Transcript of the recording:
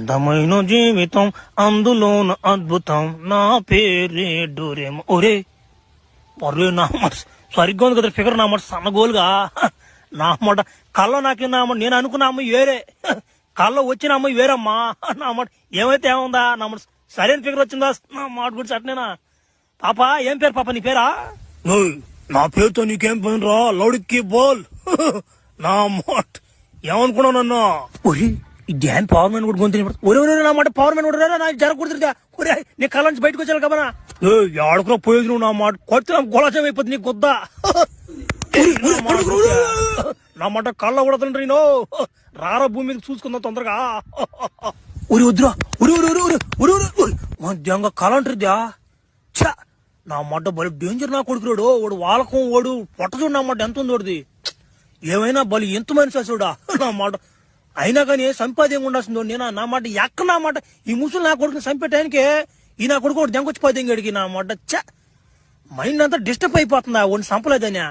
అందమైన జీవితం అందులోన అద్భుతం నా పేరే డోరేమో ఒరే ఒరే నా మాట సరిగ్గా ఉంది కదా ఫిగర్ నా మాట సన్నగోలుగా నా మాట కళ్ళ నాకే నా మాట నేను అనుకున్న అమ్మాయి వేరే కళ్ళ వచ్చిన అమ్మాయి వేరమ్మా నా మాట ఏమైతే ఏముందా నా మాట సరైన ఫిగర్ వచ్చిందా నా మాట గురించి అట్నేనా పాప ఏం పేరు పాప నీ పేరా నా పేరుతో నీకేం పని రా లౌడికి బోల్ నా మాట ఏమనుకున్నావు నన్ను ఈ డ్యాన్ పవర్ మ్యాన్ కూడా గొంతు ఒరే నా మాట పవర్ మ్యాన్ కూడా నాకు జరగకూడదుగా ఒరే నీ కళ్ళ నుంచి బయటకు వచ్చాను కబనా ఆడుకున్నా పోయేది నువ్వు నా మాట కొడితే గొలచం అయిపోతుంది నీ గుద్ద నా మాట కళ్ళ కొడుతుండ్రీ నేను రారా భూమి మీద చూసుకుందాం తొందరగా ఉరి వద్దురా ఉరి ఉరి ఉరి ఉరి ఉరి మధ్యంగా కళ అంటారుద్యా ఛ నా మాట బలి డేంజర్ నా కొడుకురాడు వాడు వాలకం వాడు పొట్ట చూడు నా మాట ఎంత ఉంది వాడిది ఏమైనా బలి ఎంత మనిషి చూడా నా మాట అయినా కానీ సంపాద్యం ఉండాల్సిందో నేను నా మాట ఎక్క నా మాట ఈ ముసులు నా కొడుకుని చంపేటానికే ఈ నా కొడుకు దెంకొచ్చిపోతే ఇంగడికి నా మాట ఛ మైండ్ అంతా డిస్టర్బ్ అయిపోతుందా వాడిని చంపలేదనే